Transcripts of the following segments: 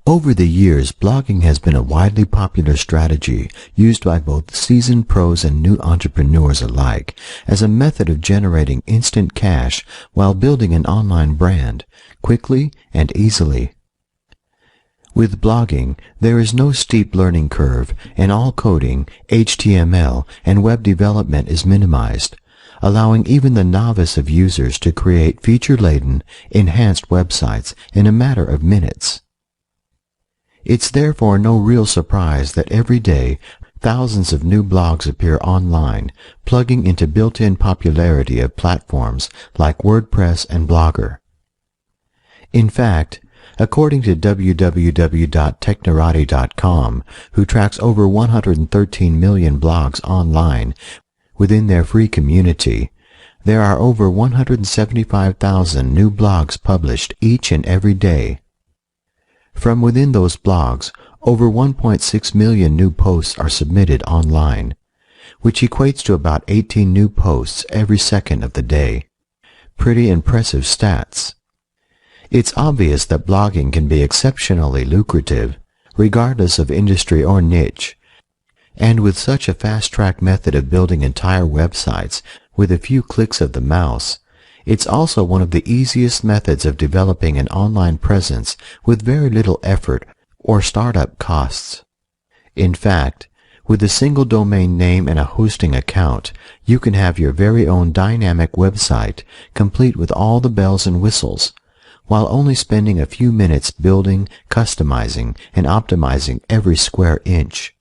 Over the years, blogging has been a widely popular strategy used by both seasoned pros and new entrepreneurs alike as a method of generating instant cash while building an online brand quickly and easily. With blogging, there is no steep learning curve, and all coding, HTML, and web development is minimized, allowing even the novice of users to create feature-laden, enhanced websites in a matter of minutes. It's therefore no real surprise that every day thousands of new blogs appear online, plugging into built-in popularity of platforms like WordPress and Blogger. In fact, according to www.technorati.com, who tracks over 113 million blogs online within their free community, there are over 175,000 new blogs published each and every day. From within those blogs, over 1.6 million new posts are submitted online, which equates to about 18 new posts every second of the day. Pretty impressive stats. It's obvious that blogging can be exceptionally lucrative, regardless of industry or niche, and with such a fast-track method of building entire websites with a few clicks of the mouse, it's also one of the easiest methods of developing an online presence with very little effort or startup costs. In fact, with a single domain name and a hosting account, you can have your very own dynamic website, complete with all the bells and whistles, while only spending a few minutes building, customizing, and optimizing every square inch.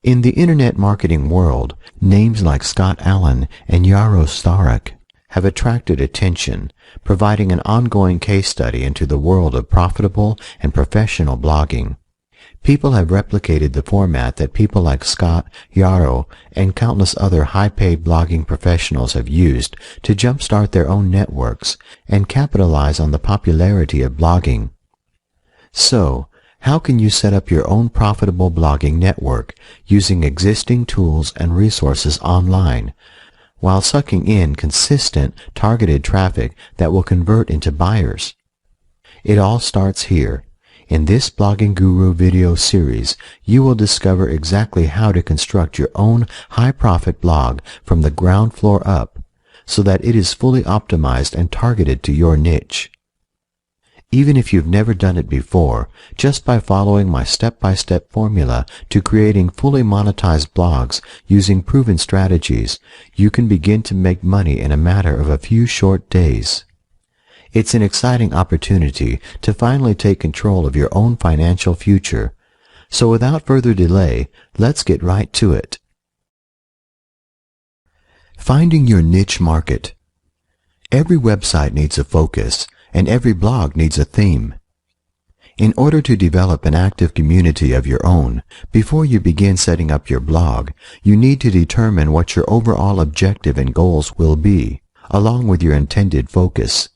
In the internet marketing world, names like Scott Allen and Yaro Starak have attracted attention, providing an ongoing case study into the world of profitable and professional blogging. People have replicated the format that people like Scott, Yaro, and countless other high-paid blogging professionals have used to jumpstart their own networks and capitalize on the popularity of blogging. So, how can you set up your own profitable blogging network using existing tools and resources online, while sucking in consistent, targeted traffic that will convert into buyers? It all starts here. In this Blogging Guru video series, you will discover exactly how to construct your own high-profit blog from the ground floor up, so that it is fully optimized and targeted to your niche. Even if you've never done it before, just by following my step-by-step formula to creating fully monetized blogs using proven strategies, you can begin to make money in a matter of a few short days. It's an exciting opportunity to finally take control of your own financial future. So without further delay, let's get right to it. Finding your niche market. Every website needs a focus, and every blog needs a theme. In order to develop an active community of your own, before you begin setting up your blog, you need to determine what your overall objective and goals will be, along with your intended focus.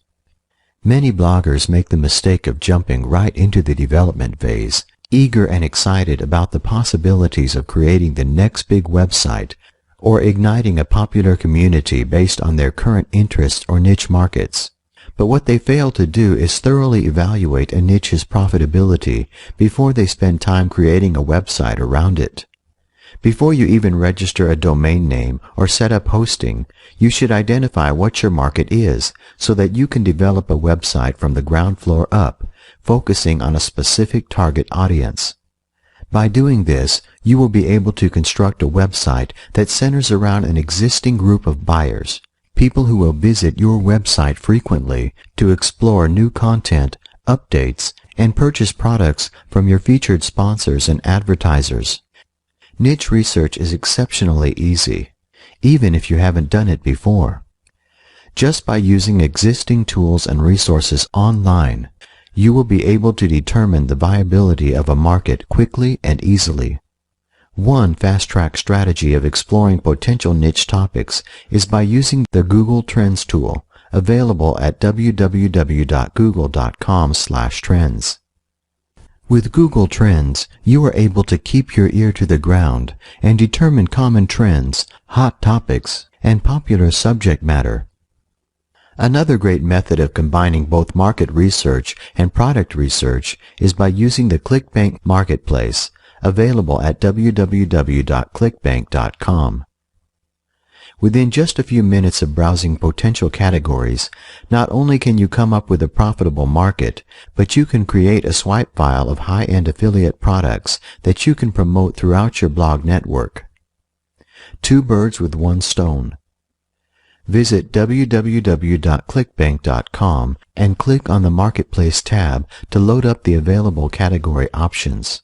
Many bloggers make the mistake of jumping right into the development phase, eager and excited about the possibilities of creating the next big website or igniting a popular community based on their current interests or niche markets. But what they fail to do is thoroughly evaluate a niche's profitability before they spend time creating a website around it. Before you even register a domain name or set up hosting, you should identify what your market is so that you can develop a website from the ground floor up, focusing on a specific target audience. By doing this, you will be able to construct a website that centers around an existing group of buyers, people who will visit your website frequently to explore new content, updates, and purchase products from your featured sponsors and advertisers. Niche research is exceptionally easy, even if you haven't done it before. Just by using existing tools and resources online, you will be able to determine the viability of a market quickly and easily. One fast-track strategy of exploring potential niche topics is by using the Google Trends tool, available at www.google.com/trends. With Google Trends, you are able to keep your ear to the ground and determine common trends, hot topics, and popular subject matter. Another great method of combining both market research and product research is by using the ClickBank Marketplace, available at www.clickbank.com. Within just a few minutes of browsing potential categories, not only can you come up with a profitable market, but you can create a swipe file of high-end affiliate products that you can promote throughout your blog network. Two birds with one stone. Visit www.clickbank.com and click on the Marketplace tab to load up the available category options.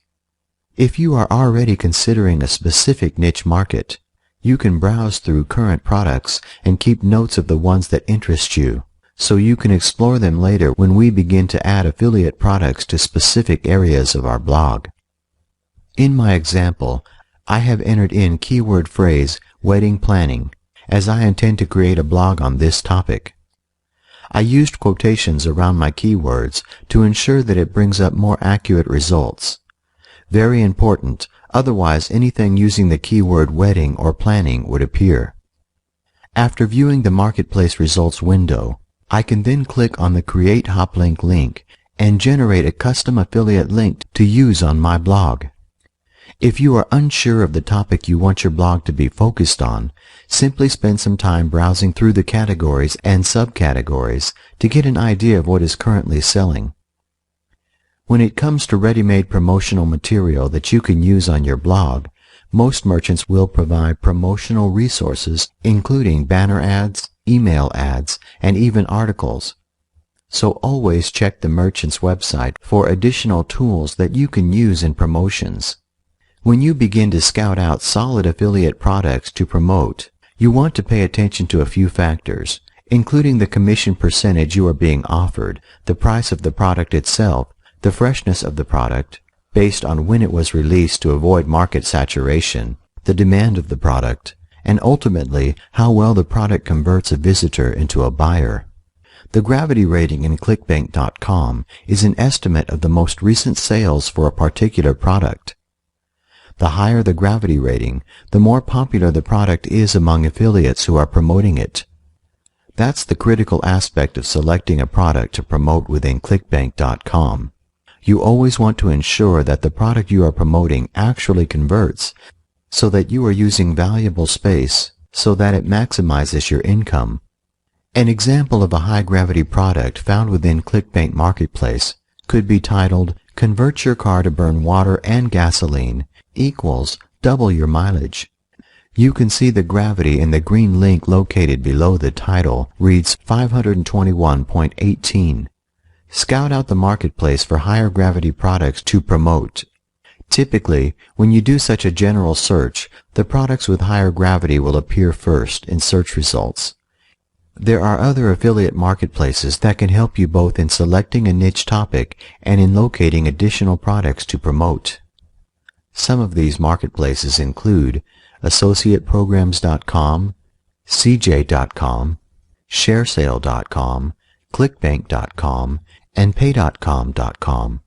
If you are already considering a specific niche market, you can browse through current products and keep notes of the ones that interest you, so you can explore them later when we begin to add affiliate products to specific areas of our blog. In my example, I have entered in keyword phrase wedding planning, as I intend to create a blog on this topic. I used quotations around my keywords to ensure that it brings up more accurate results. Very important, otherwise anything using the keyword wedding or planning would appear. After viewing the Marketplace results window, I can then click on the Create Hoplink link and generate a custom affiliate link to use on my blog. If you are unsure of the topic you want your blog to be focused on, simply spend some time browsing through the categories and subcategories to get an idea of what is currently selling. When it comes to ready-made promotional material that you can use on your blog, most merchants will provide promotional resources, including banner ads, email ads, and even articles. So always check the merchant's website for additional tools that you can use in promotions. When you begin to scout out solid affiliate products to promote, you want to pay attention to a few factors, including the commission percentage you are being offered, the price of the product itself, the freshness of the product, based on when it was released to avoid market saturation, the demand of the product, and ultimately how well the product converts a visitor into a buyer. The gravity rating in clickbank.com is an estimate of the most recent sales for a particular product. The higher the gravity rating, the more popular the product is among affiliates who are promoting it. That's the critical aspect of selecting a product to promote within clickbank.com. You always want to ensure that the product you are promoting actually converts, so that you are using valuable space so that it maximizes your income. An example of a high-gravity product found within ClickBank Marketplace could be titled, "Convert your car to burn water and gasoline equals double your mileage." You can see the gravity in the green link located below the title reads 521.18. Scout out the marketplace for higher gravity products to promote. Typically, when you do such a general search, the products with higher gravity will appear first in search results. There are other affiliate marketplaces that can help you both in selecting a niche topic and in locating additional products to promote. Some of these marketplaces include AssociatePrograms.com, CJ.com, ShareSale.com, ClickBank.com, and Pay.com.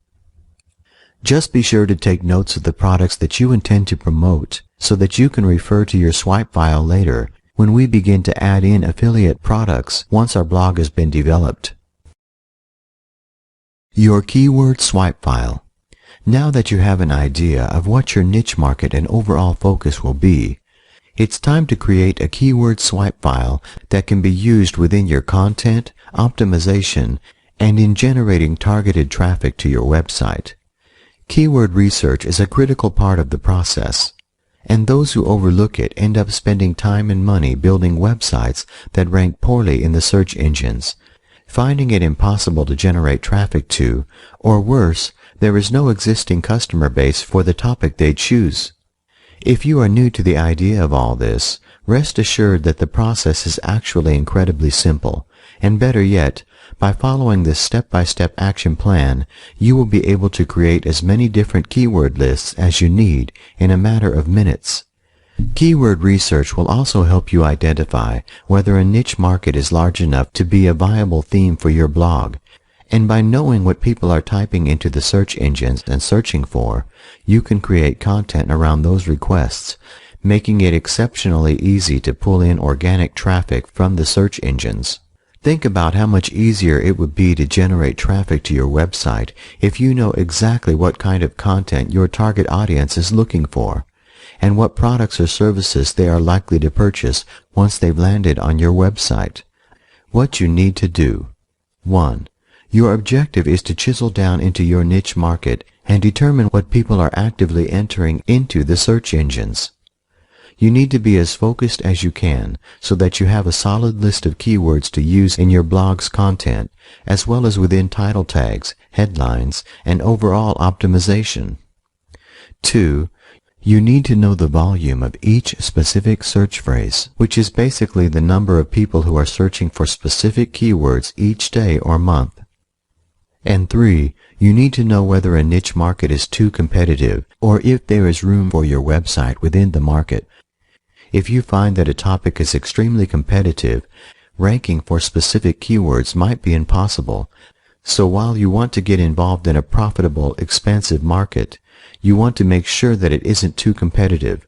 Just be sure to take notes of the products that you intend to promote so that you can refer to your swipe file later when we begin to add in affiliate products once our blog has been developed. Your keyword swipe file. Now that you have an idea of what your niche market and overall focus will be, it's time to create a keyword swipe file that can be used within your content, optimization, and in generating targeted traffic to your website. Keyword research is a critical part of the process, and those who overlook it end up spending time and money building websites that rank poorly in the search engines, finding it impossible to generate traffic to, or worse, there is no existing customer base for the topic they choose. If you are new to the idea of all this, rest assured that the process is actually incredibly simple, and better yet, by following this step-by-step action plan, you will be able to create as many different keyword lists as you need in a matter of minutes. Keyword research will also help you identify whether a niche market is large enough to be a viable theme for your blog, And by knowing what people are typing into the search engines and searching for, you can create content around those requests, making it exceptionally easy to pull in organic traffic from the search engines. Think about how much easier it would be to generate traffic to your website if you know exactly what kind of content your target audience is looking for, and what products or services they are likely to purchase once they've landed on your website. What you need to do. 1. Your objective is to chisel down into your niche market and determine what people are actively entering into the search engines. You need to be as focused as you can so that you have a solid list of keywords to use in your blog's content, as well as within title tags, headlines, and overall optimization. 2. You need to know the volume of each specific search phrase, which is basically the number of people who are searching for specific keywords each day or month. And 3, you need to know whether a niche market is too competitive or if there is room for your website within the market. If you find that a topic is extremely competitive, ranking for specific keywords might be impossible. So while you want to get involved in a profitable, expansive market, you want to make sure that it isn't too competitive.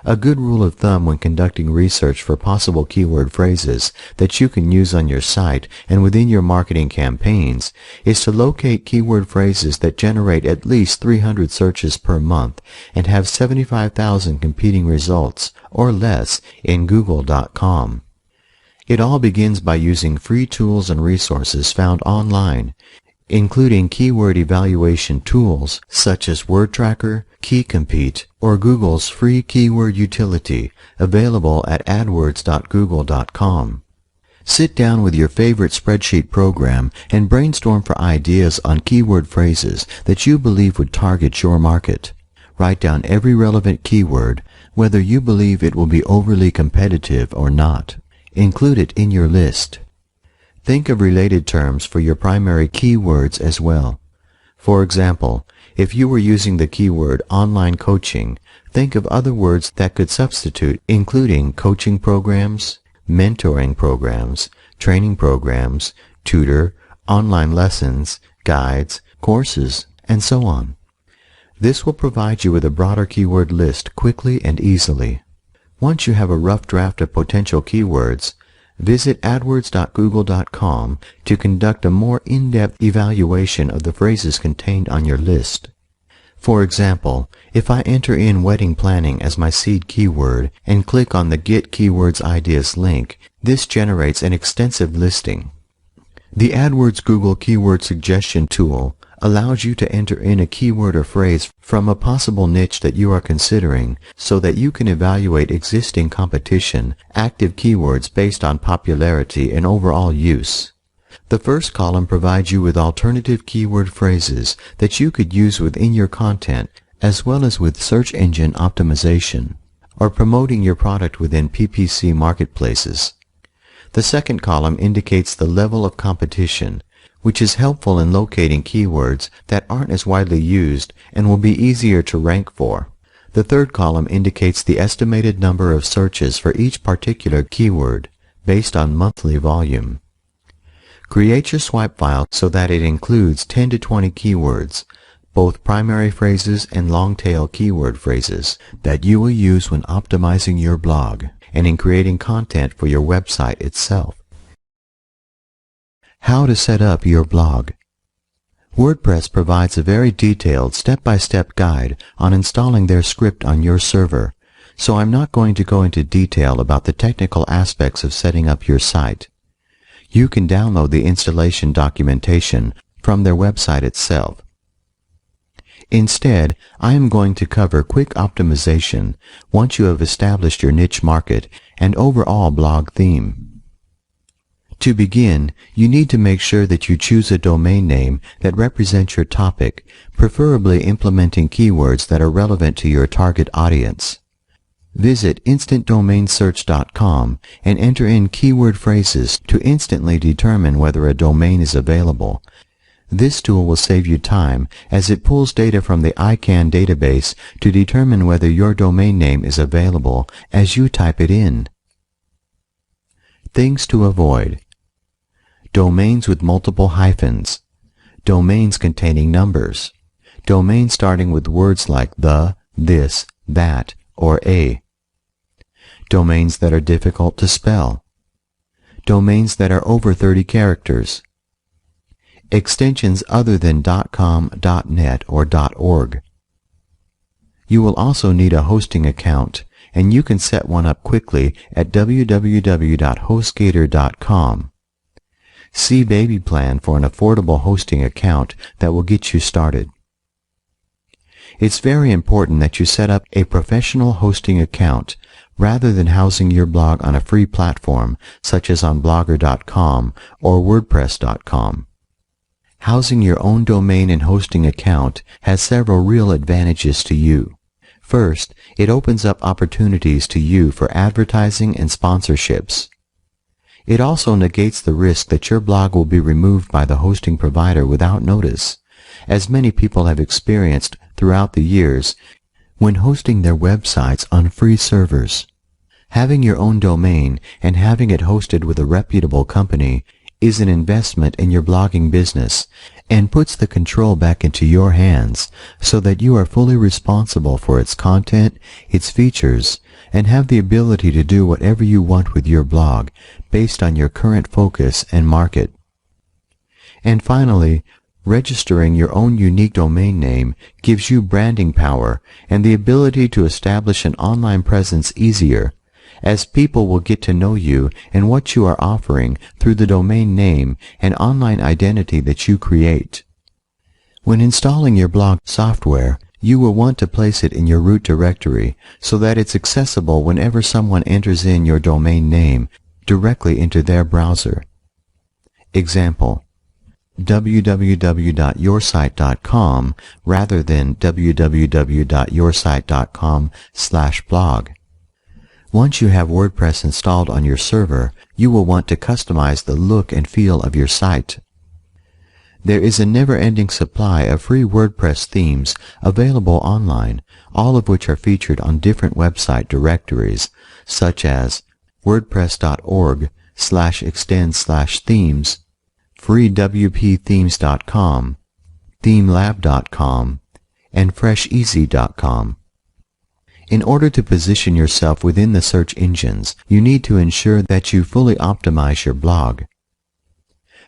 A good rule of thumb when conducting research for possible keyword phrases that you can use on your site and within your marketing campaigns is to locate keyword phrases that generate at least 300 searches per month and have 75,000 competing results or less in Google.com. It all begins by using free tools and resources found online, including keyword evaluation tools such as WordTracker, KeyCompete, or Google's free keyword utility available at adwords.google.com. Sit down with your favorite spreadsheet program and brainstorm for ideas on keyword phrases that you believe would target your market. Write down every relevant keyword, whether you believe it will be overly competitive or not. Include it in your list. Think of related terms for your primary keywords as well. For example, if you were using the keyword online coaching, think of other words that could substitute, including coaching programs, mentoring programs, training programs, tutor, online lessons, guides, courses, and so on. This will provide you with a broader keyword list quickly and easily. Once you have a rough draft of potential keywords, visit adwords.google.com to conduct a more in-depth evaluation of the phrases contained on your list. For example, if I enter in wedding planning as my seed keyword and click on the Get Keywords Ideas link, this generates an extensive listing. The AdWords Google Keyword Suggestion tool allows you to enter in a keyword or phrase from a possible niche that you are considering so that you can evaluate existing competition, active keywords based on popularity and overall use. The first column provides you with alternative keyword phrases that you could use within your content as well as with search engine optimization or promoting your product within PPC marketplaces. The second column indicates the level of competition, which is helpful in locating keywords that aren't as widely used and will be easier to rank for. The third column indicates the estimated number of searches for each particular keyword based on monthly volume. Create your swipe file so that it includes 10 to 20 keywords, both primary phrases and long-tail keyword phrases that you will use when optimizing your blog and in creating content for your website itself. How to set up your blog. WordPress provides a very detailed step-by-step guide on installing their script on your server, so I'm not going to go into detail about the technical aspects of setting up your site. You can download the installation documentation from their website itself. Instead, I am going to cover quick optimization once you have established your niche market and overall blog theme. To begin, you need to make sure that you choose a domain name that represents your topic, preferably implementing keywords that are relevant to your target audience. Visit instantdomainsearch.com and enter in keyword phrases to instantly determine whether a domain is available. This tool will save you time as it pulls data from the ICANN database to determine whether your domain name is available as you type it in. Things to avoid. domains with multiple hyphens, domains containing numbers, domains starting with words like the, this, that, or a, domains that are difficult to spell, domains that are over 30 characters, extensions other than .com, .net, or .org. You will also need a hosting account, and you can set one up quickly at www.hostgator.com. See Baby Plan for an affordable hosting account that will get you started. It's very important that you set up a professional hosting account rather than housing your blog on a free platform such as on Blogger.com or WordPress.com. Housing your own domain and hosting account has several real advantages to you. First, it opens up opportunities to you for advertising and sponsorships. It also negates the risk that your blog will be removed by the hosting provider without notice, as many people have experienced throughout the years when hosting their websites on free servers. Having your own domain and having it hosted with a reputable company is an investment in your blogging business and puts the control back into your hands so that you are fully responsible for its content, its features, and have the ability to do whatever you want with your blog based on your current focus and market. And finally, registering your own unique domain name gives you branding power and the ability to establish an online presence easier, as people will get to know you and what you are offering through the domain name and online identity that you create. When installing your blog software, you will want to place it in your root directory so that it's accessible whenever someone enters in your domain name directly into their browser. Example: www.yoursite.com rather than www.yoursite.com/blog. Once you have WordPress installed on your server, you will want to customize the look and feel of your site. There is a never-ending supply of free WordPress themes available online, all of which are featured on different website directories, such as wordpress.org/extend/themes, freewpthemes.com, themelab.com, and fresheasy.com. In order to position yourself within the search engines, you need to ensure that you fully optimize your blog.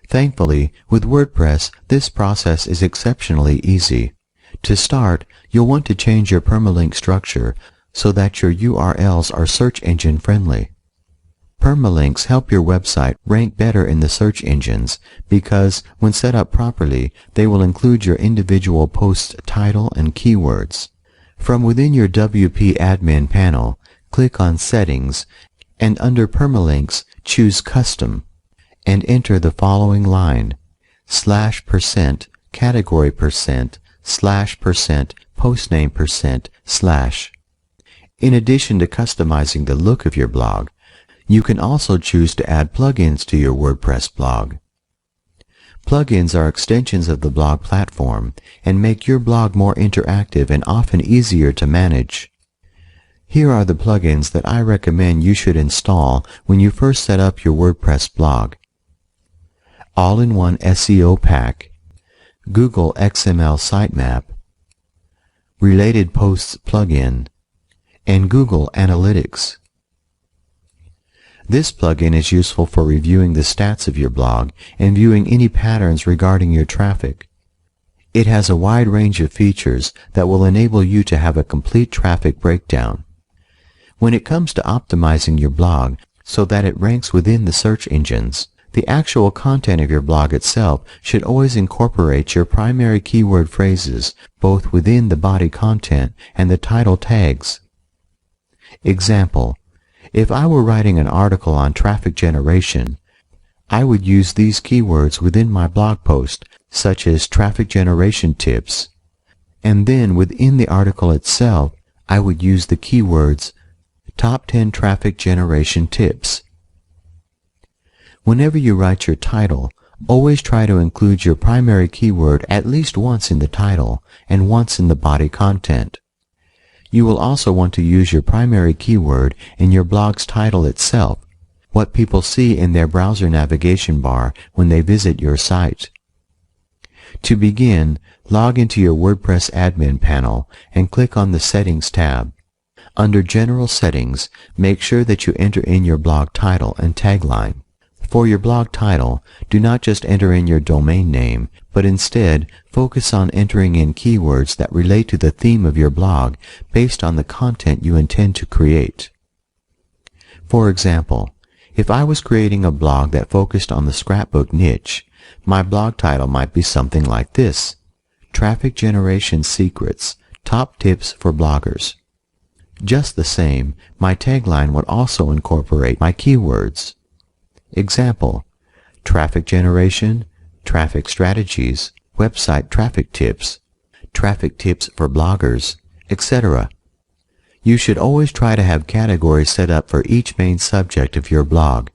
Thankfully, with WordPress, this process is exceptionally easy. To start, you'll want to change your permalink structure so that your URLs are search engine friendly. Permalinks help your website rank better in the search engines because, when set up properly, they will include your individual post's title and keywords. From within your WP admin panel, click on Settings, and under Permalinks, choose Custom, and enter the following line: /%, category %, /%, postname %/. In addition to customizing the look of your blog, you can also choose to add plugins to your WordPress blog. Plugins are extensions of the blog platform and make your blog more interactive and often easier to manage. Here are the plugins that I recommend you should install when you first set up your WordPress blog: All-in-One SEO Pack, Google XML Sitemap, Related Posts Plugin, and Google Analytics. This plugin is useful for reviewing the stats of your blog and viewing any patterns regarding your traffic. It has a wide range of features that will enable you to have a complete traffic breakdown. When it comes to optimizing your blog so that it ranks within the search engines, the actual content of your blog itself should always incorporate your primary keyword phrases both within the body content and the title tags. Example: if I were writing an article on traffic generation, I would use these keywords within my blog post, such as traffic generation tips, and then within the article itself, I would use the keywords top 10 traffic generation tips. Whenever you write your title, always try to include your primary keyword at least once in the title and once in the body content. You will also want to use your primary keyword in your blog's title itself, what people see in their browser navigation bar when they visit your site. To begin, log into your WordPress admin panel and click on the Settings tab. Under General Settings, make sure that you enter in your blog title and tagline. For your blog title, do not just enter in your domain name, but instead focus on entering in keywords that relate to the theme of your blog based on the content you intend to create. For example, if I was creating a blog that focused on the scrapbook niche, my blog title might be something like this: Traffic Generation Secrets, Top Tips for Bloggers. Just the same, my tagline would also incorporate my keywords. Example: traffic generation, traffic strategies, website traffic tips for bloggers, etc. You should always try to have categories set up for each main subject of your blog.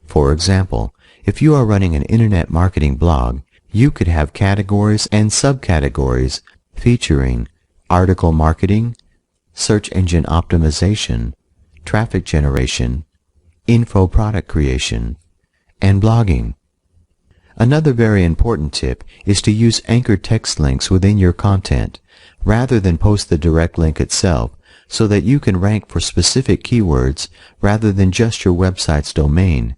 For example, if you are running an internet marketing blog, you could have categories and subcategories featuring article marketing, search engine optimization, traffic generation, info product creation, and blogging. Another very important tip is to use anchor text links within your content rather than post the direct link itself, so that you can rank for specific keywords rather than just your website's domain.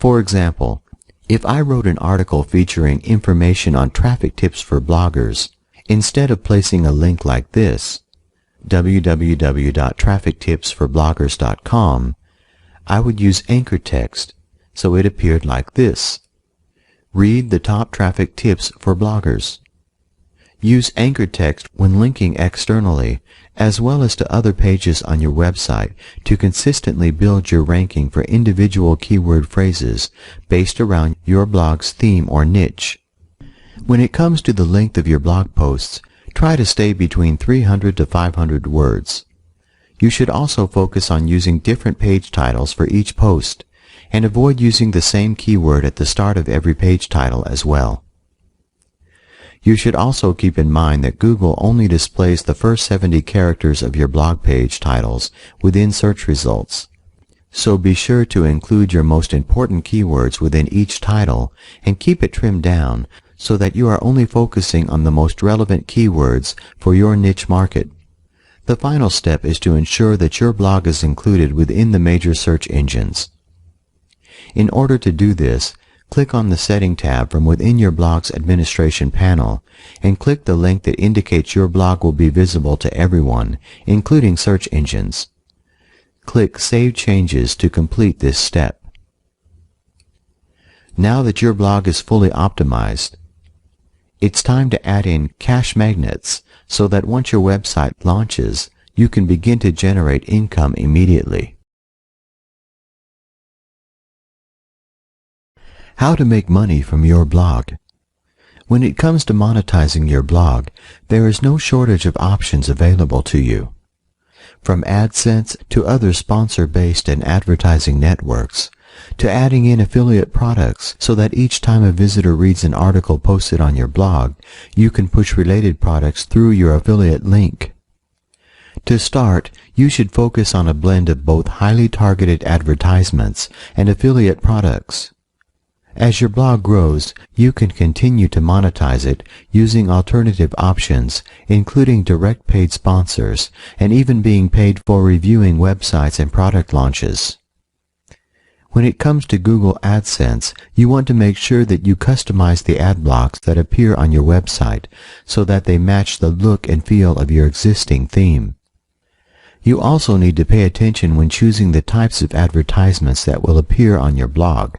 For example, if I wrote an article featuring information on traffic tips for bloggers, instead of placing a link like this, www.traffictipsforbloggers.com, I would use anchor text, so it appeared like this: Read the top traffic tips for bloggers. Use anchor text when linking externally, as well as to other pages on your website, to consistently build your ranking for individual keyword phrases based around your blog's theme or niche. When it comes to the length of your blog posts, try to stay between 300 to 500 words. You should also focus on using different page titles for each post, and avoid using the same keyword at the start of every page title as well. You should also keep in mind that Google only displays the first 70 characters of your blog page titles within search results. So be sure to include your most important keywords within each title and keep it trimmed down so that you are only focusing on the most relevant keywords for your niche market. The final step is to ensure that your blog is included within the major search engines. In order to do this, click on the Setting tab from within your blog's administration panel and click the link that indicates your blog will be visible to everyone, including search engines. Click Save Changes to complete this step. Now that your blog is fully optimized, it's time to add in cash magnets so that once your website launches, you can begin to generate income immediately. How to make money from your blog. When it comes to monetizing your blog, there is no shortage of options available to you. From AdSense to other sponsor-based and advertising networks, to adding in affiliate products so that each time a visitor reads an article posted on your blog, you can push related products through your affiliate link. To start, you should focus on a blend of both highly targeted advertisements and affiliate products. As your blog grows, you can continue to monetize it using alternative options, including direct paid sponsors, and even being paid for reviewing websites and product launches. When it comes to Google AdSense, you want to make sure that you customize the ad blocks that appear on your website so that they match the look and feel of your existing theme. You also need to pay attention when choosing the types of advertisements that will appear on your blog,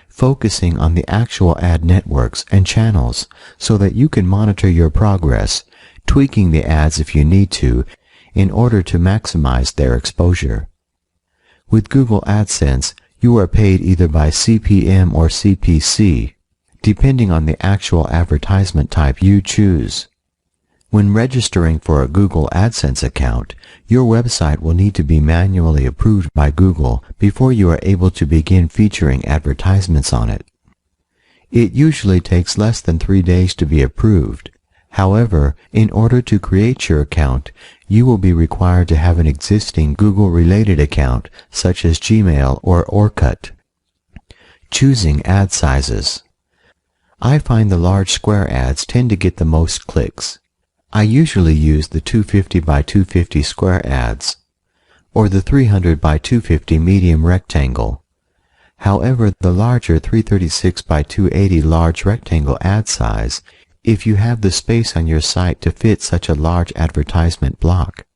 focusing on the actual ad networks and channels so that you can monitor your progress, tweaking the ads if you need to, in order to maximize their exposure. With Google AdSense, you are paid either by CPM or CPC, depending on the actual advertisement type you choose. When registering for a Google AdSense account, your website will need to be manually approved by Google before you are able to begin featuring advertisements on it. It usually takes less than 3 days to be approved. However, in order to create your account, you will be required to have an existing Google-related account, such as Gmail or Orkut. Choosing ad sizes. I find the large square ads tend to get the most clicks. I usually use the 250 by 250 square ads, or the 300 by 250 medium rectangle. However, the larger 336 by 280 large rectangle ad size, if you have the space on your site to fit such a large advertisement block.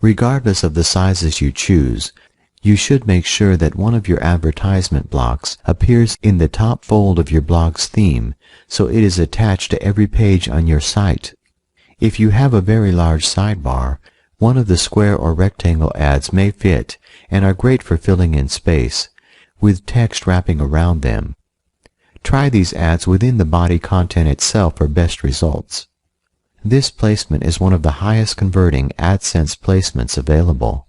Regardless of the sizes you choose, you should make sure that one of your advertisement blocks appears in the top fold of your blog's theme, so it is attached to every page on your site. If you have a very large sidebar, one of the square or rectangle ads may fit and are great for filling in space, with text wrapping around them. Try these ads within the body content itself for best results. This placement is one of the highest converting AdSense placements available.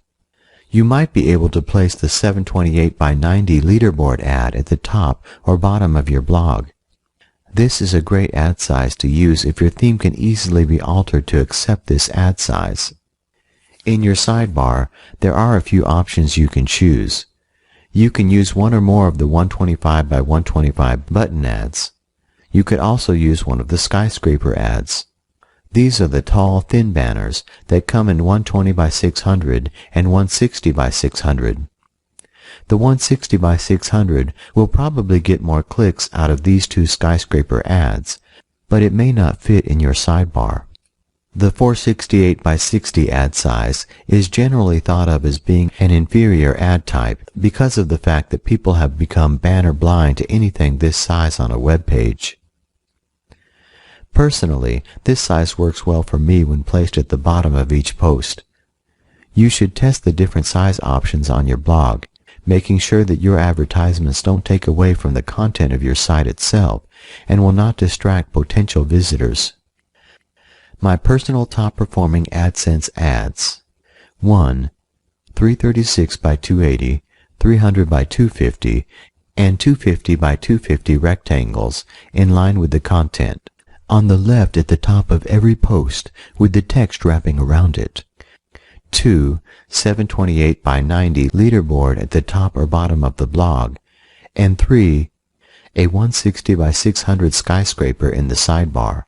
You might be able to place the 728 by 90 leaderboard ad at the top or bottom of your blog. This is a great ad size to use if your theme can easily be altered to accept this ad size. In your sidebar, there are a few options you can choose. You can use one or more of the 125 by 125 button ads. You could also use one of the skyscraper ads. These are the tall, thin banners that come in 120 by 600 and 160 by 600. The 160 by 600 will probably get more clicks out of these two skyscraper ads, but it may not fit in your sidebar. The 468 by 60 ad size is generally thought of as being an inferior ad type because of the fact that people have become banner blind to anything this size on a web page. Personally, this size works well for me when placed at the bottom of each post. You should test the different size options on your blog, making sure that your advertisements don't take away from the content of your site itself and will not distract potential visitors. My personal top-performing AdSense ads. 1. 336 by 280, 300 by 250, and 250 by 250 rectangles in line with the content, on the left at the top of every post with the text wrapping around it. 2. 728 by 90 leaderboard at the top or bottom of the blog. And 3. A 160 by 600 skyscraper in the sidebar.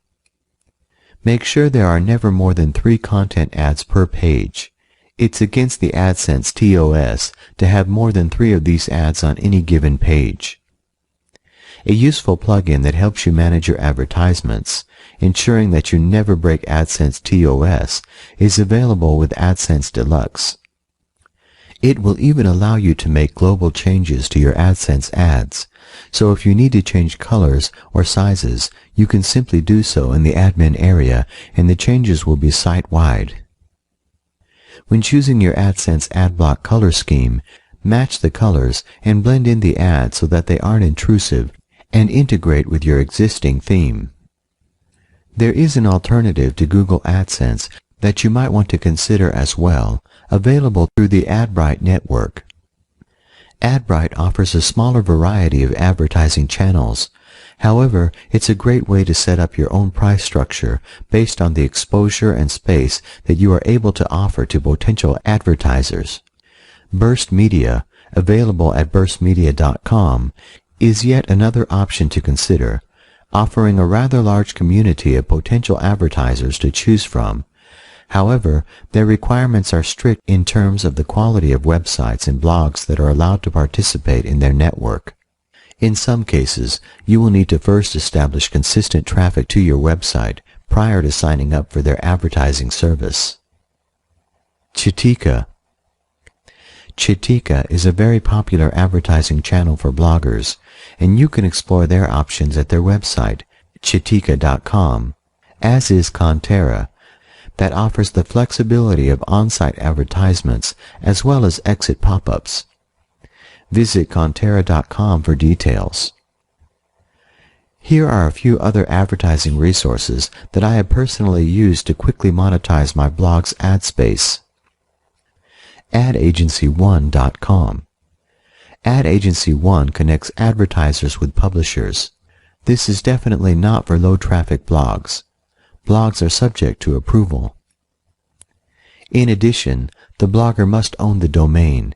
Make sure there are never more than 3 content ads per page. It's against the AdSense TOS to have more than 3 of these ads on any given page. A useful plugin that helps you manage your advertisements, ensuring that you never break AdSense TOS, is available with AdSense Deluxe. It will even allow you to make global changes to your AdSense ads, so if you need to change colors or sizes, you can simply do so in the admin area and the changes will be site-wide. When choosing your AdSense AdBlock color scheme, match the colors and blend in the ads so that they aren't intrusive and integrate with your existing theme. There is an alternative to Google AdSense that you might want to consider as well, available through the AdBright network. AdBright offers a smaller variety of advertising channels. However, it's a great way to set up your own price structure based on the exposure and space that you are able to offer to potential advertisers. Burst Media, available at burstmedia.com, is yet another option to consider, offering a rather large community of potential advertisers to choose from. However, their requirements are strict in terms of the quality of websites and blogs that are allowed to participate in their network. In some cases, you will need to first establish consistent traffic to your website prior to signing up for their advertising service. Chitika. Chitika is a very popular advertising channel for bloggers, and you can explore their options at their website, chitika.com, as is Contera, that offers the flexibility of on-site advertisements as well as exit pop-ups. Visit Contera.com for details. Here are a few other advertising resources that I have personally used to quickly monetize my blog's ad space. AdAgency1.com. AdAgency1 connects advertisers with publishers. This is definitely not for low-traffic blogs. Blogs are subject to approval. In addition, the blogger must own the domain.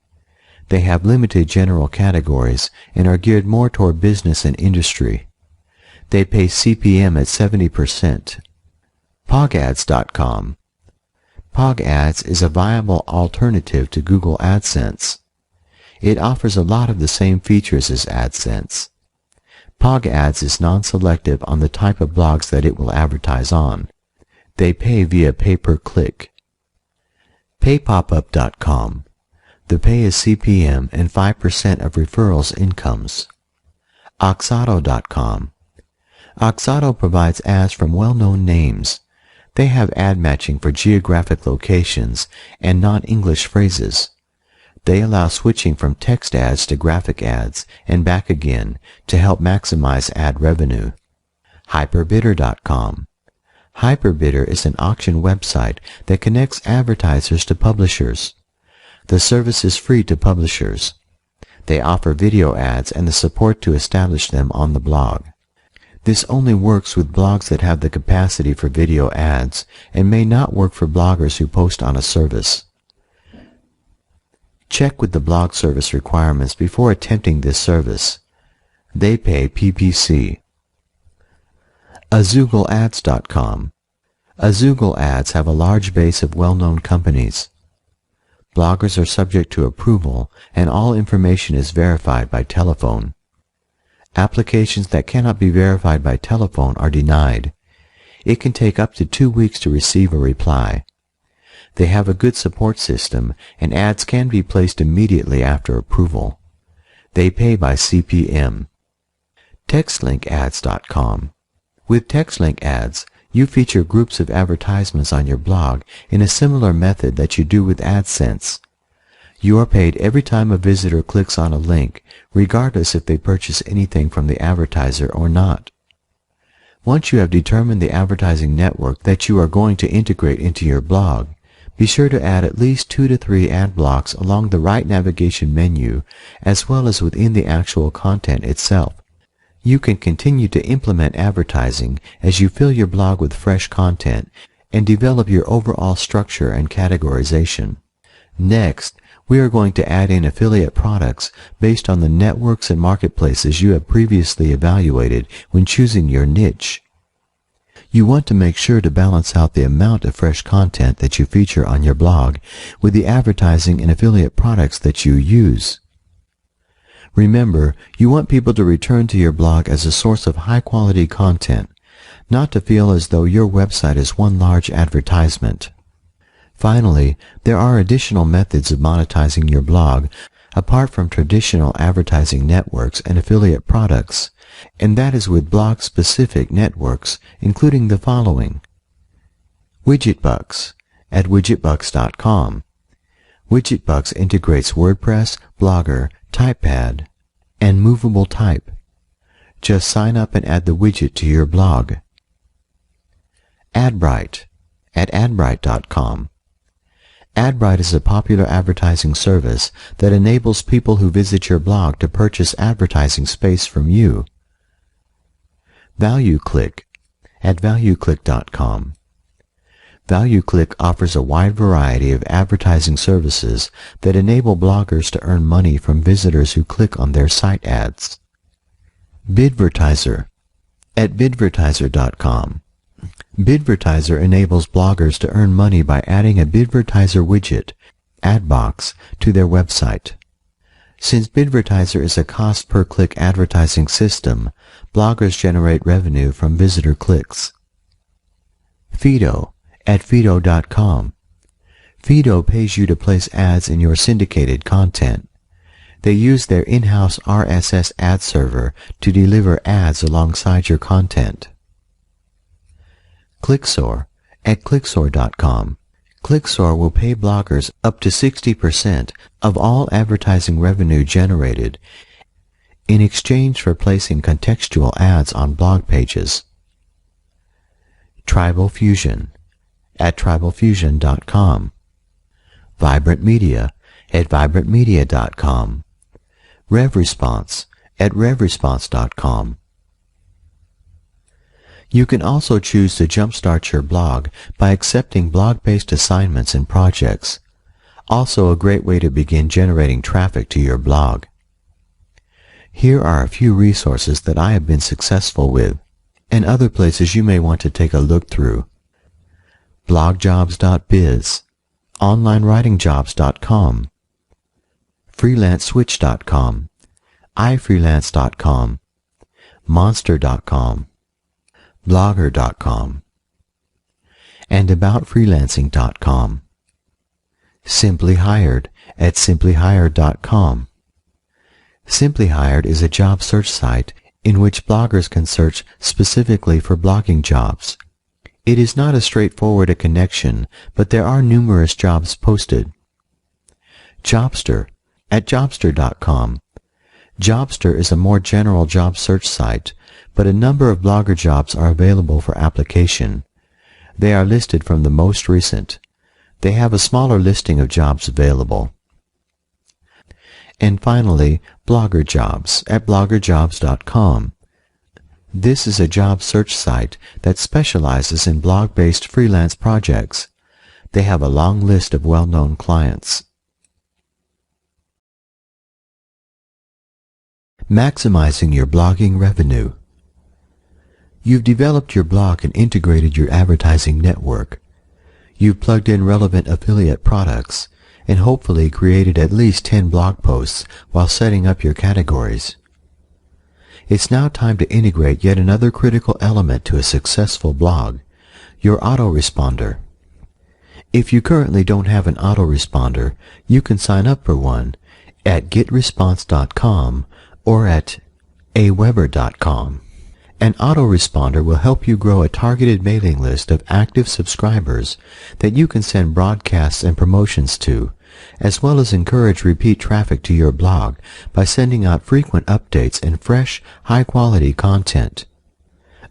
They have limited general categories and are geared more toward business and industry. They pay CPM at 70%. PogAds.com. PogAds is a viable alternative to Google AdSense. It offers a lot of the same features as AdSense. PogAds is non-selective on the type of blogs that it will advertise on. They pay via pay-per-click. PayPopup.com. The pay is CPM and 5% of referrals incomes. Oxado.com. Oxado provides ads from well-known names. They have ad matching for geographic locations and non-English phrases. They allow switching from text ads to graphic ads and back again to help maximize ad revenue. Hyperbidder.com. Hyperbidder is an auction website that connects advertisers to publishers. The service is free to publishers. They offer video ads and the support to establish them on the blog. This only works with blogs that have the capacity for video ads and may not work for bloggers who post on a service. Check with the blog service requirements before attempting this service. They pay PPC. AzoogleAds.com. Azoogle ads have a large base of well-known companies. Bloggers are subject to approval and all information is verified by telephone. Applications that cannot be verified by telephone are denied. It can take up to 2 weeks to receive a reply. They have a good support system and ads can be placed immediately after approval. They pay by CPM. TextLinkAds.com. With TextLink ads, you feature groups of advertisements on your blog in a similar method that you do with AdSense. You are paid every time a visitor clicks on a link, regardless if they purchase anything from the advertiser or not. Once you have determined the advertising network that you are going to integrate into your blog, be sure to add at least 2 to 3 ad blocks along the right navigation menu, as well as within the actual content itself. You can continue to implement advertising as you fill your blog with fresh content and develop your overall structure and categorization. Next, we are going to add in affiliate products based on the networks and marketplaces you have previously evaluated when choosing your niche. You want to make sure to balance out the amount of fresh content that you feature on your blog with the advertising and affiliate products that you use. Remember, you want people to return to your blog as a source of high-quality content, not to feel as though your website is one large advertisement. Finally, there are additional methods of monetizing your blog apart from traditional advertising networks and affiliate products, and that is with blog-specific networks, including the following. Widgetbucks at widgetbucks.com. Widgetbucks integrates WordPress, Blogger, Typepad, and movable type. Just sign up and add the widget to your blog. AdBright at adbright.com. AdBright is a popular advertising service that enables people who visit your blog to purchase advertising space from you. ValueClick at valueclick.com. ValueClick offers a wide variety of advertising services that enable bloggers to earn money from visitors who click on their site ads. Bidvertiser at bidvertiser.com. Bidvertiser enables bloggers to earn money by adding a Bidvertiser widget, AdBox, to their website. Since Bidvertiser is a cost-per-click advertising system, bloggers generate revenue from visitor clicks. Fido at Fido.com. Fido pays you to place ads in your syndicated content. They use their in-house RSS ad server to deliver ads alongside your content. Clicksor at Clicksor.com. Clicksor will pay bloggers up to 60% of all advertising revenue generated in exchange for placing contextual ads on blog pages. Tribal Fusion at tribalfusion.com. Vibrant Media at vibrantmedia.com. RevResponse at revresponse.com. You can also choose to jumpstart your blog by accepting blog-based assignments and projects. Also a great way to begin generating traffic to your blog. Here are a few resources that I have been successful with, and other places you may want to take a look through. blogjobs.biz, onlinewritingjobs.com, freelanceswitch.com, ifreelance.com, monster.com, blogger.com, and aboutfreelancing.com. Simply Hired at simplyhired.com. Simply Hired is a job search site in which bloggers can search specifically for blogging jobs. It is not as straightforward a connection, but there are numerous jobs posted. Jobster at jobster.com. Jobster is a more general job search site, but a number of blogger jobs are available for application. They are listed from the most recent. They have a smaller listing of jobs available. And finally, Blogger Jobs at bloggerjobs.com. This is a job search site that specializes in blog-based freelance projects. They have a long list of well-known clients. Maximizing your blogging revenue. You've developed your blog and integrated your advertising network. You've plugged in relevant affiliate products and hopefully created at least 10 blog posts while setting up your categories. It's now time to integrate yet another critical element to a successful blog, your autoresponder. If you currently don't have an autoresponder, you can sign up for one at getresponse.com or at aweber.com. An autoresponder will help you grow a targeted mailing list of active subscribers that you can send broadcasts and promotions to, as well as encourage repeat traffic to your blog by sending out frequent updates and fresh, high-quality content.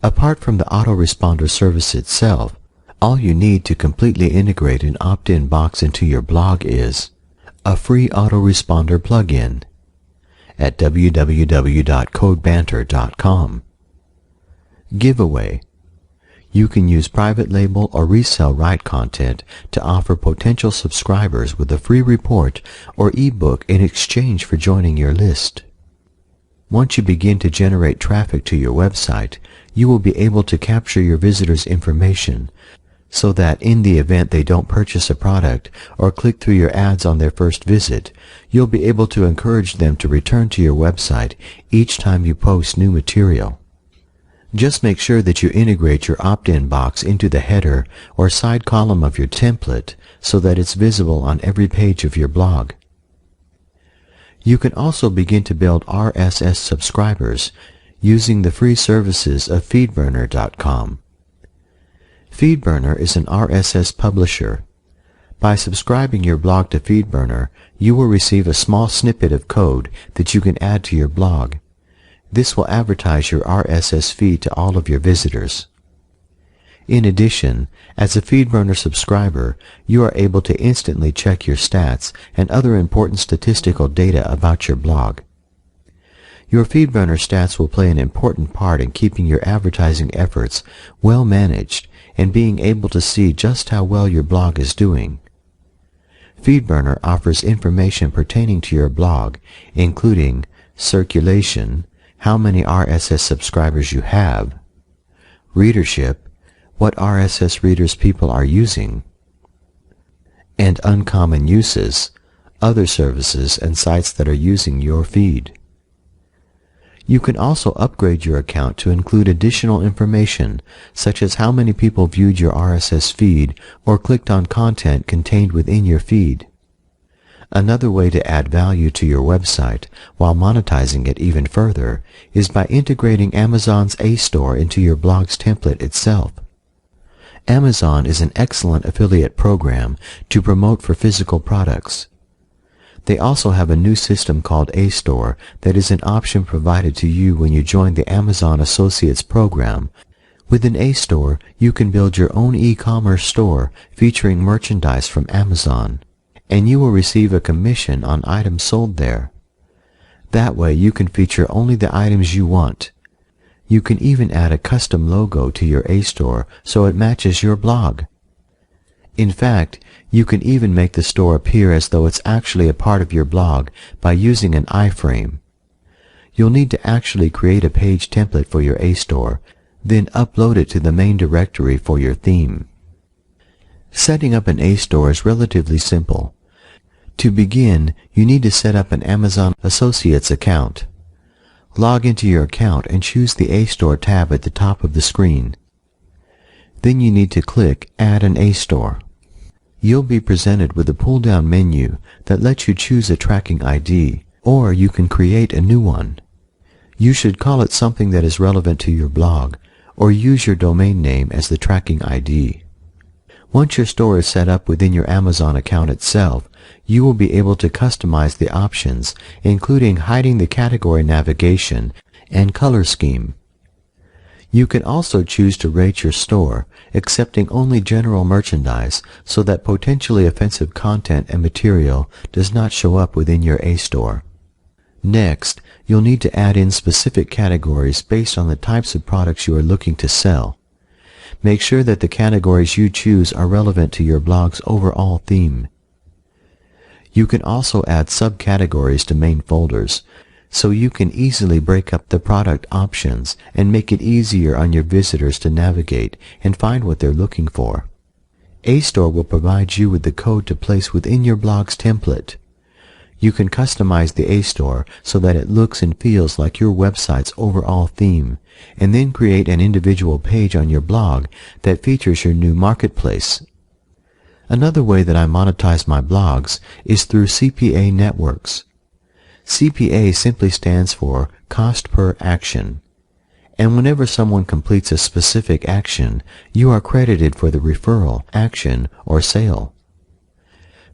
Apart from the autoresponder service itself, all you need to completely integrate an opt-in box into your blog is a free autoresponder plugin at www.codebanter.com. Giveaway. You can use private label or resell Write content to offer potential subscribers with a free report or ebook in exchange for joining your list. Once you begin to generate traffic to your website, you will be able to capture your visitors' information so that in the event they don't purchase a product or click through your ads on their first visit, you'll be able to encourage them to return to your website each time you post new material. Just make sure that you integrate your opt-in box into the header or side column of your template so that it's visible on every page of your blog. You can also begin to build RSS subscribers using the free services of feedburner.com. Feedburner is an RSS publisher. By subscribing your blog to Feedburner, you will receive a small snippet of code that you can add to your blog. This will advertise your RSS feed to all of your visitors. In addition, as a Feedburner subscriber, you are able to instantly check your stats and other important statistical data about your blog. Your Feedburner stats will play an important part in keeping your advertising efforts well managed and being able to see just how well your blog is doing. Feedburner offers information pertaining to your blog, including circulation, how many RSS subscribers you have, readership, what RSS readers people are using, and uncommon uses, other services and sites that are using your feed. You can also upgrade your account to include additional information, such as how many people viewed your RSS feed or clicked on content contained within your feed. Another way to add value to your website while monetizing it even further is by integrating Amazon's A-Store into your blog's template itself. Amazon is an excellent affiliate program to promote for physical products. They also have a new system called A-Store that is an option provided to you when you join the Amazon Associates program. With an A-Store, you can build your own e-commerce store featuring merchandise from Amazon, and you will receive a commission on items sold there. That way you can feature only the items you want. You can even add a custom logo to your A-store so it matches your blog. In fact, you can even make the store appear as though it's actually a part of your blog by using an iframe. You'll need to actually create a page template for your A-store, then upload it to the main directory for your theme. Setting up an A-store is relatively simple. To begin, you need to set up an Amazon Associates account. Log into your account and choose the A-store tab at the top of the screen. Then you need to click Add an A-store. You'll be presented with a pull-down menu that lets you choose a tracking ID, or you can create a new one. You should call it something that is relevant to your blog, or use your domain name as the tracking ID. Once your store is set up within your Amazon account itself, you will be able to customize the options, including hiding the category navigation and color scheme. You can also choose to rate your store, accepting only general merchandise so that potentially offensive content and material does not show up within your A-store. Next, you'll need to add in specific categories based on the types of products you are looking to sell. Make sure that the categories you choose are relevant to your blog's overall theme. You can also add subcategories to main folders, so you can easily break up the product options and make it easier on your visitors to navigate and find what they're looking for. A-store will provide you with the code to place within your blog's template. You can customize the A-store so that it looks and feels like your website's overall theme, and then create an individual page on your blog that features your new marketplace. Another way that I monetize my blogs is through CPA networks. CPA simply stands for Cost Per Action, and whenever someone completes a specific action, you are credited for the referral, action, or sale.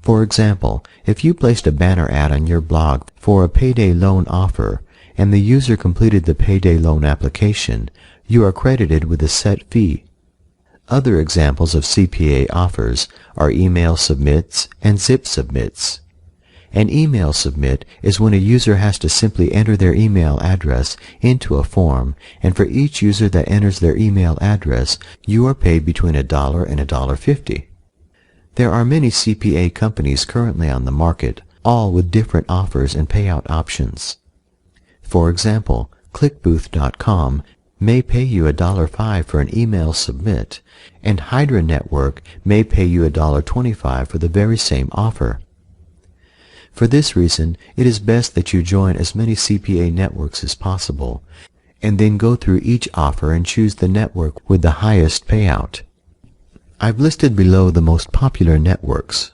For example, if you placed a banner ad on your blog for a payday loan offer, and the user completed the payday loan application, you are credited with a set fee. Other examples of CPA offers are email submits and zip submits. An email submit is when a user has to simply enter their email address into a form, and for each user that enters their email address, you are paid between $1 and $1.50. There are many CPA companies currently on the market, all with different offers and payout options. For example, ClickBooth.com may pay you $1.05 for an email submit, and Hydra Network may pay you $1.25 for the very same offer. For this reason, it is best that you join as many CPA networks as possible, and then go through each offer and choose the network with the highest payout. I've listed below the most popular networks: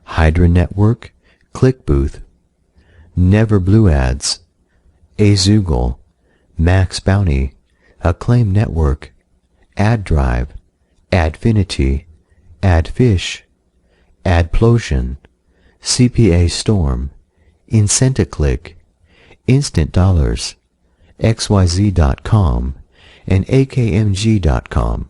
Hydra Network, ClickBooth, Never Blue Ads, Azoogle, Max Bounty, Acclaim Network, AdDrive, Adfinity, AdFish, Adplosion, CPA Storm, Incentaclick, Instant Dollars, XYZ.com, and AKMG.com.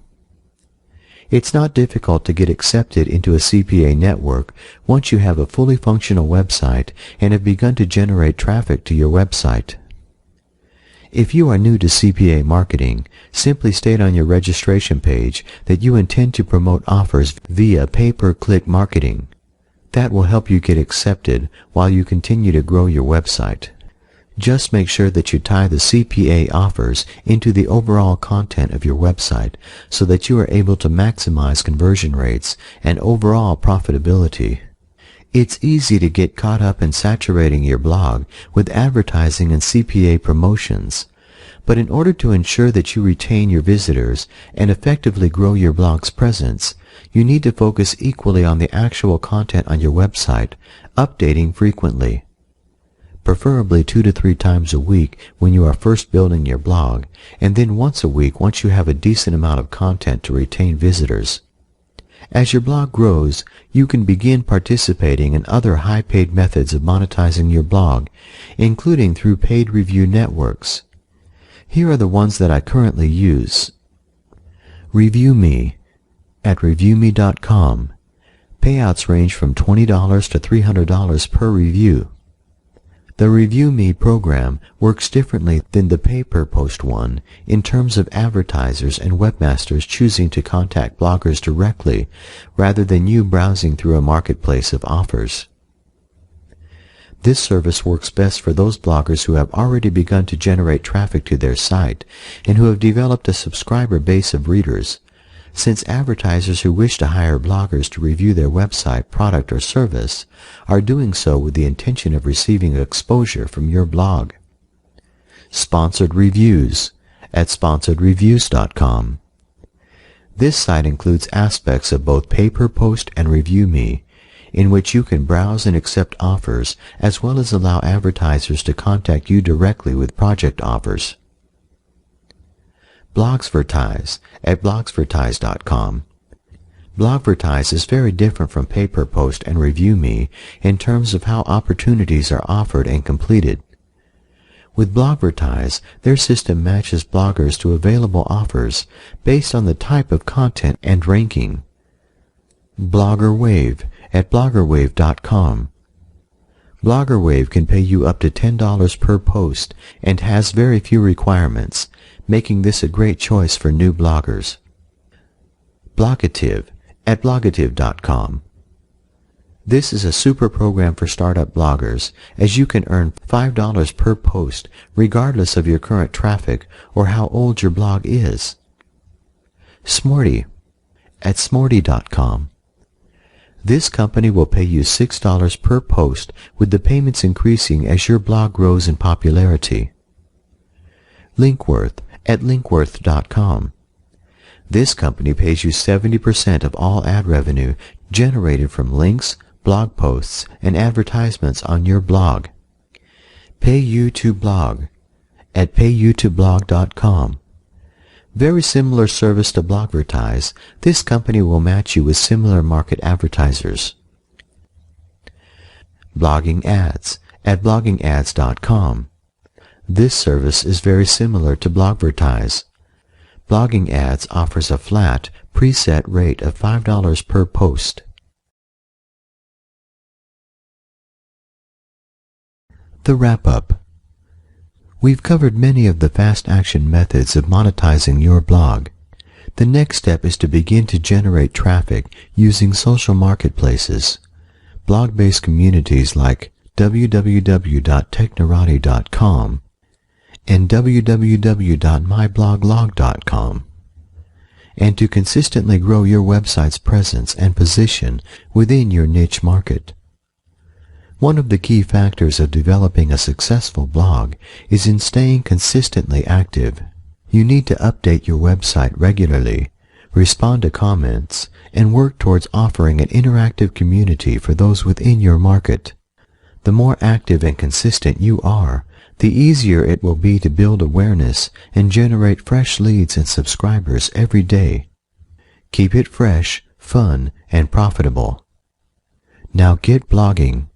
It's not difficult to get accepted into a CPA network once you have a fully functional website and have begun to generate traffic to your website. If you are new to CPA marketing, simply state on your registration page that you intend to promote offers via pay-per-click marketing. That will help you get accepted while you continue to grow your website. Just make sure that you tie the CPA offers into the overall content of your website so that you are able to maximize conversion rates and overall profitability. It's easy to get caught up in saturating your blog with advertising and CPA promotions, but in order to ensure that you retain your visitors and effectively grow your blog's presence, you need to focus equally on the actual content on your website, updating frequently. Preferably 2 to 3 times a week when you are first building your blog, and then once a week once you have a decent amount of content to retain visitors. As your blog grows, you can begin participating in other high-paid methods of monetizing your blog, including through paid review networks. Here are the ones that I currently use. ReviewMe. At ReviewMe.com, payouts range from $20 to $300 per review. The Review Me program works differently than the pay-per-post one in terms of advertisers and webmasters choosing to contact bloggers directly rather than you browsing through a marketplace of offers. This service works best for those bloggers who have already begun to generate traffic to their site and who have developed a subscriber base of readers, since advertisers who wish to hire bloggers to review their website, product, or service are doing so with the intention of receiving exposure from your blog. Sponsored Reviews at sponsoredreviews.com. This site includes aspects of both pay-per-post and Review Me, in which you can browse and accept offers as well as allow advertisers to contact you directly with project offers. Blogsvertise at blogsvertise.com. Blogvertise is very different from pay-per-post and Review Me in terms of how opportunities are offered and completed. With Blogvertise, their system matches bloggers to available offers based on the type of content and ranking. BloggerWave at bloggerwave.com. BloggerWave can pay you up to $10 per post and has very few requirements, making this a great choice for new bloggers. Blogative at blogative.com. This is a super program for startup bloggers, as you can earn $5 per post regardless of your current traffic or how old your blog is. Smorty at smorty.com. This company will pay you $6 per post, with the payments increasing as your blog grows in popularity. Linkworth at linkworth.com. This company pays you 70% of all ad revenue generated from links, blog posts, and advertisements on your blog. PayU2Blog at payU2Blog.com. Very similar service to Blogvertise, this company will match you with similar market advertisers. Blogging Ads at bloggingads.com. This service is very similar to Blogvertise. Blogging Ads offers a flat, preset rate of $5 per post. The wrap-up. We've covered many of the fast action methods of monetizing your blog. The next step is to begin to generate traffic using social marketplaces. Blog-based communities like www.technorati.com and www.mybloglog.com, and to consistently grow your website's presence and position within your niche market. One of the key factors of developing a successful blog is in staying consistently active. You need to update your website regularly, respond to comments, and work towards offering an interactive community for those within your market. The more active and consistent you are, the easier it will be to build awareness and generate fresh leads and subscribers every day. Keep it fresh, fun, and profitable. Now get blogging.